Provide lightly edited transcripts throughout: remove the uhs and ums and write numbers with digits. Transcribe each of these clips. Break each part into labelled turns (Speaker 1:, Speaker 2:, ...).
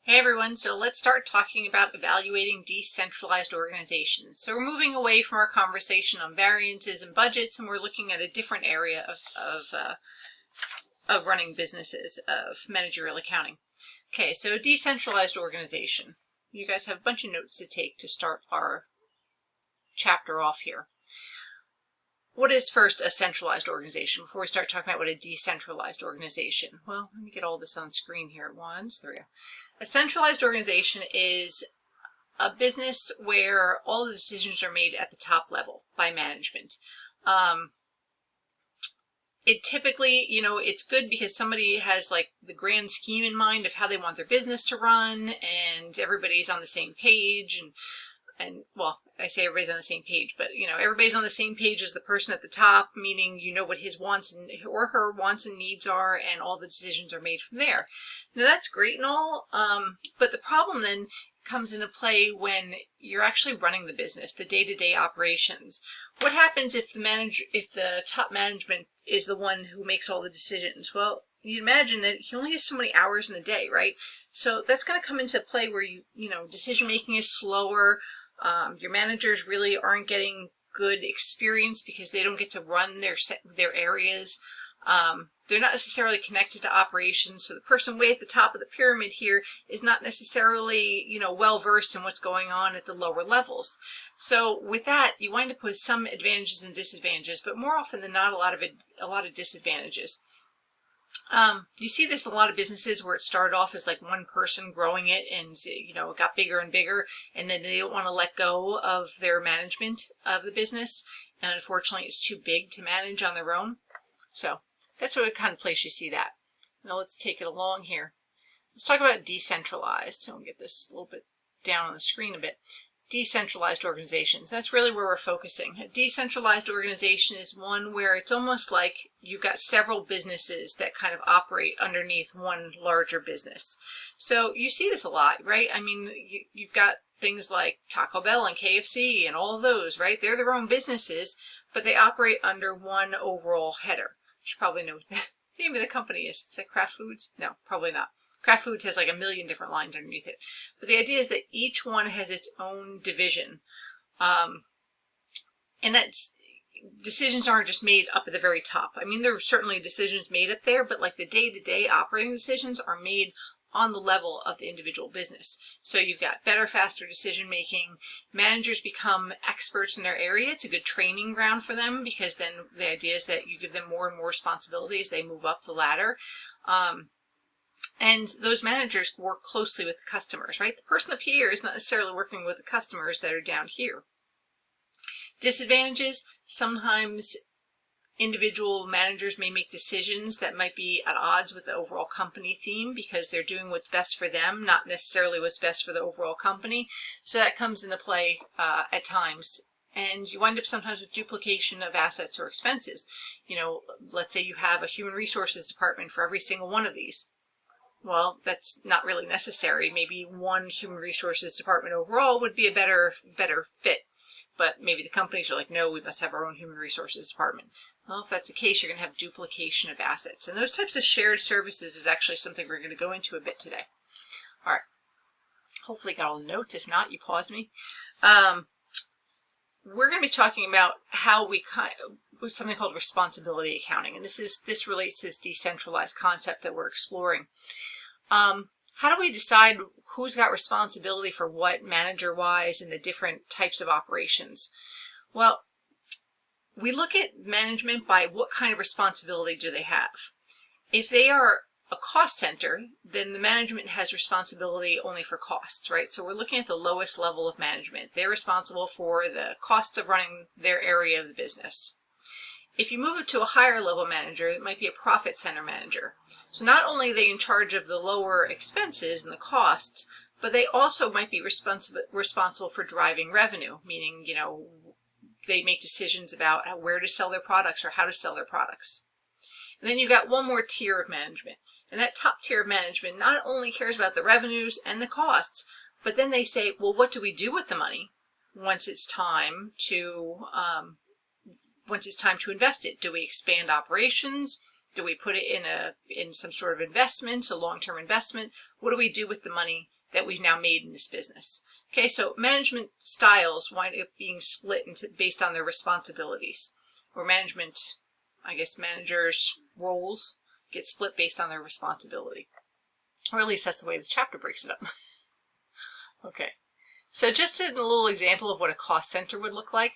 Speaker 1: Hey everyone, so let's start talking about evaluating decentralized organizations. So we're moving away from our conversation on variances and budgets, and we're looking at a different area of running businesses, of managerial accounting. Okay, so decentralized organization. You guys have a bunch of notes to take to start our chapter off here. What is first a centralized organization before we start talking about what a decentralized organization? Well, let me get all this on screen here at once. There we go. A centralized organization is a business where all the decisions are made at the top level by management. It typically, it's good because somebody has like the grand scheme in mind of how they want their business to run, and everybody's on the same page, and well, I say everybody's on the same page, but everybody's on the same page as the person at the top, meaning what his wants or her wants and needs are, and all the decisions are made from there. Now that's great and all, but the problem then comes into play when you're actually running the business, the day-to-day operations. What happens if the top management is the one who makes all the decisions? Well, you'd imagine that he only has so many hours in the day, right? So that's going to come into play where decision making is slower. Your managers really aren't getting good experience because they don't get to run their areas. They're not necessarily connected to operations, so the person way at the top of the pyramid here is not necessarily well versed in what's going on at the lower levels. So with that, you wind up with some advantages and disadvantages, but more often than not, a lot of disadvantages. You see this in a lot of businesses where it started off as like one person growing it, and it got bigger and bigger, and then they don't want to let go of their management of the business, and unfortunately it's too big to manage on their own. So that's what kind of place you see that. Now let's take it along here. Let's talk about decentralized. So we'll get this a little bit down on the screen a bit. Decentralized organizations. That's really where we're focusing. A decentralized organization is one where it's almost like you've got several businesses that kind of operate underneath one larger business. So you see this a lot, right? I mean, you've got things like Taco Bell and KFC and all of those, right? They're their own businesses, but they operate under one overall header. You should probably know what the name of the company is. Is that Kraft Foods? No, probably not. Kraft Foods has like a million different lines underneath it. But the idea is that each one has its own division. And that's decisions aren't just made up at the very top. I mean, there are certainly decisions made up there, but like the day-to-day operating decisions are made on the level of the individual business. So you've got better, faster decision making. Managers become experts in their area. It's a good training ground for them because then the idea is that you give them more and more responsibility as they move up the ladder. And those managers work closely with the customers, right? The person up here is not necessarily working with the customers that are down here. Disadvantages, sometimes individual managers may make decisions that might be at odds with the overall company theme because they're doing what's best for them, not necessarily what's best for the overall company. So that comes into play at times. And you wind up sometimes with duplication of assets or expenses. Let's say you have a human resources department for every single one of these. Well, that's not really necessary. Maybe one human resources department overall would be a better fit. But maybe the companies are like, no, we must have our own human resources department. Well, if that's the case, you're going to have duplication of assets. And those types of shared services is actually something we're going to go into a bit today. All right. Hopefully you got all the notes. If not, you paused me. We're going to be talking about how we something called responsibility accounting. And this relates to this decentralized concept that we're exploring. How do we decide who's got responsibility for what manager-wise in the different types of operations? Well, we look at management by what kind of responsibility do they have. If they are a cost center, then the management has responsibility only for costs, right? So we're looking at the lowest level of management. They're responsible for the costs of running their area of the business. If you move it to a higher level manager, it might be a profit center manager. So not only are they in charge of the lower expenses and the costs, but they also might be responsible for driving revenue, meaning, they make decisions about where to sell their products or how to sell their products. And then you've got one more tier of management. And that top tier of management not only cares about the revenues and the costs, but then they say, well, what do we do with the money once it's time to invest it? Do we expand operations? Do we put it in some sort of investment, a long-term investment? What do we do with the money that we've now made in this business. Okay, so management styles wind up being split into based on their responsibilities, or managers' roles get split based on their responsibility. Or at least that's the way the chapter breaks it up. Okay, so just a little example of what a cost center would look like.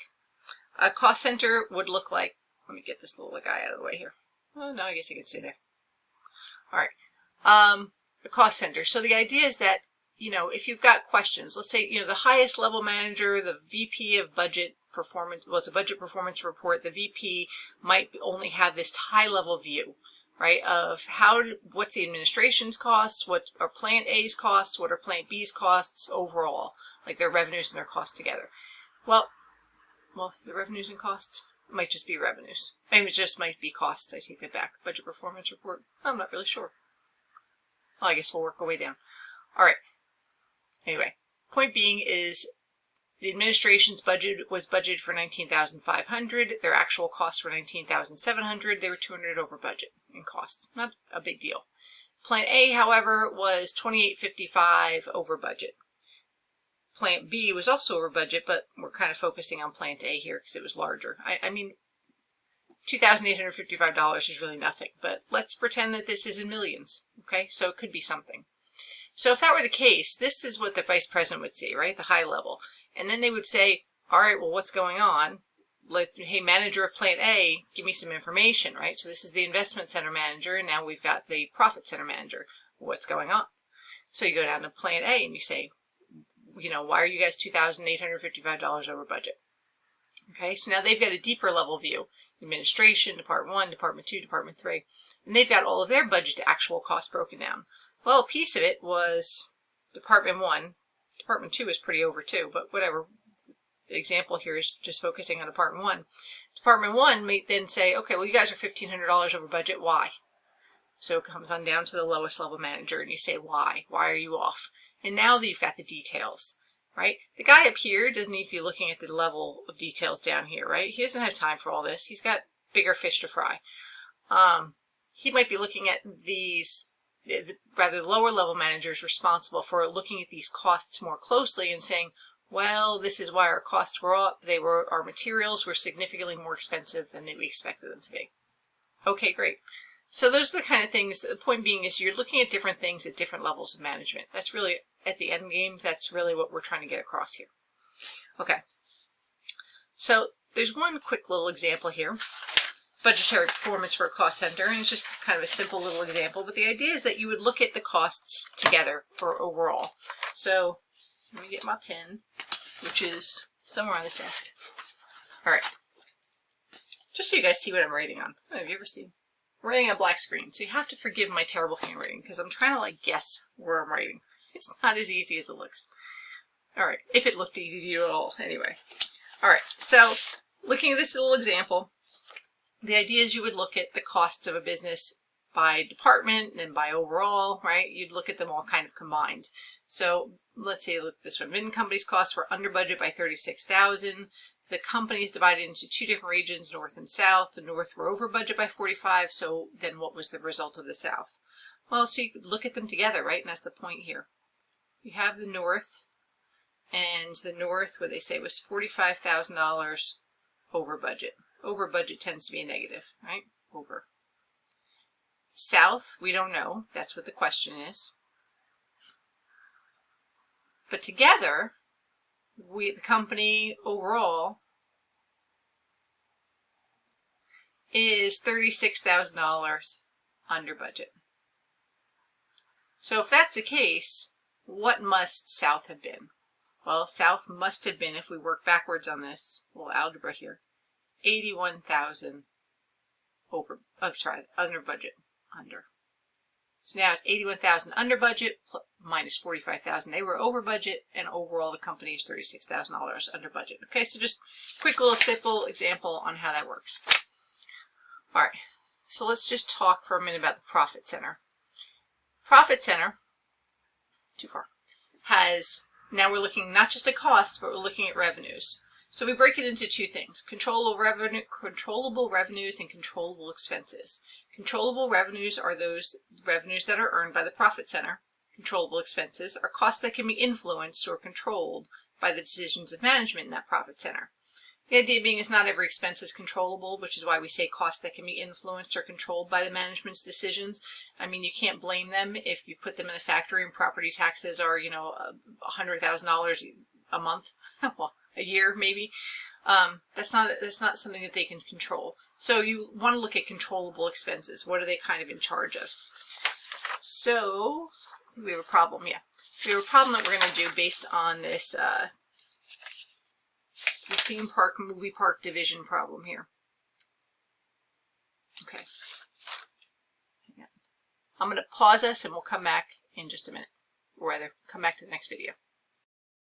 Speaker 1: A cost center would look like, let me get this little guy out of the way here. Oh, no, I guess I can stay there. All right, the cost center. So the idea is that, if you've got questions, let's say, the highest level manager, the VP of budget performance, well, it's a budget performance report, the VP might only have this high level view, right, of what's the administration's costs, what are Plant A's costs, what are Plant B's costs overall, like their revenues and their costs together. Well, the revenues and costs might just be revenues. Maybe it just might be costs. I take that back. Budget performance report. I'm not really sure. Well, I guess we'll work our way down. All right. Anyway, point being is the administration's budget was budgeted for $19,500. Their actual costs were $19,700. They were $200 over budget in cost. Not a big deal. Plant A, however, was $28.55 over budget. Plant B was also over budget, but we're kind of focusing on Plant A here because it was larger. I mean, $2,855 is really nothing, but let's pretend that this is in millions, okay? So it could be something. So if that were the case, this is what the vice president would see, right? The high level. And then they would say, all right, well, what's going on? Hey, manager of Plant A, give me some information, right? So this is the investment center manager, and now we've got the profit center manager. What's going on? So you go down to Plant A and you say, why are you guys $2,855 over budget? Okay, so now they've got a deeper level view. Administration, Department 1, Department 2, Department 3, and they've got all of their budget to actual costs broken down. Well, a piece of it was Department 1. Department 2 is pretty over too, but whatever. The example here is just focusing on Department 1. Department 1 may then say, okay, well, you guys are $1,500 over budget. Why? So it comes on down to the lowest level manager, and you say, why? Why are you off? And now that you've got the details, right? The guy up here doesn't need to be looking at the level of details down here, right? He doesn't have time for all this. He's got bigger fish to fry. He might be looking at these, rather lower level managers responsible for looking at these costs more closely and saying, well, this is why our costs were up. Our materials were significantly more expensive than we expected them to be. Okay, great. So those are the kind of things, the point being is you're looking at different things at different levels of management. That's really, at the end game, that's really what we're trying to get across here. Okay. So there's one quick little example here. Budgetary performance for a cost center, and it's just kind of a simple little example, but the idea is that you would look at the costs together for overall. So let me get my pen, which is somewhere on this desk. All right. Just so you guys see what I'm writing on. Have you ever seen? I'm writing on a black screen, so you have to forgive my terrible handwriting because I'm trying to guess where I'm writing. It's not as easy as it looks. All right, if it looked easy to you at all, anyway. All right, so looking at this little example, the idea is you would look at the costs of a business by department and by overall, right? You'd look at them all kind of combined. So let's say, look, this one, Minden Company's costs were under budget by $36,000. The company is divided into two different regions, North and South. The North were over budget by $45,000, so then what was the result of the South? Well, so you could look at them together, right? And that's the point here. You have the North, and the North, what they say, was $45,000 over budget. Over budget tends to be a negative, right? Over. South, we don't know. That's what the question is. But together, the company overall is $36,000 under budget. So if that's the case, what must South have been? Well, South must have been, if we work backwards on this, a little algebra here, $81,000 under budget. So now it's $81,000 under budget minus $45,000. They were over budget, and overall the company is $36,000 under budget. Okay, so just quick little simple example on how that works. All right, so let's just talk for a minute about the profit center. Profit center, too far, has, now we're looking not just at costs, but we're looking at revenues. So we break it into two things, controllable revenues and controllable expenses. Controllable revenues are those revenues that are earned by the profit center. controllable expenses are costs that can be influenced or controlled by the decisions of management in that profit center. The idea being is not every expense is controllable, which is why we say costs that can be influenced or controlled by the management's decisions. I mean, you can't blame them if you've put them in a factory and property taxes are, $100,000 a month, well, a year maybe. That's not something that they can control. So you want to look at controllable expenses. What are they kind of in charge of? So I think we have a problem. Yeah, we have a problem that we're going to do based on this it's a theme park, movie park division problem here. Okay. I'm going to pause us and we'll come back in just a minute. Or rather, come back to the next video.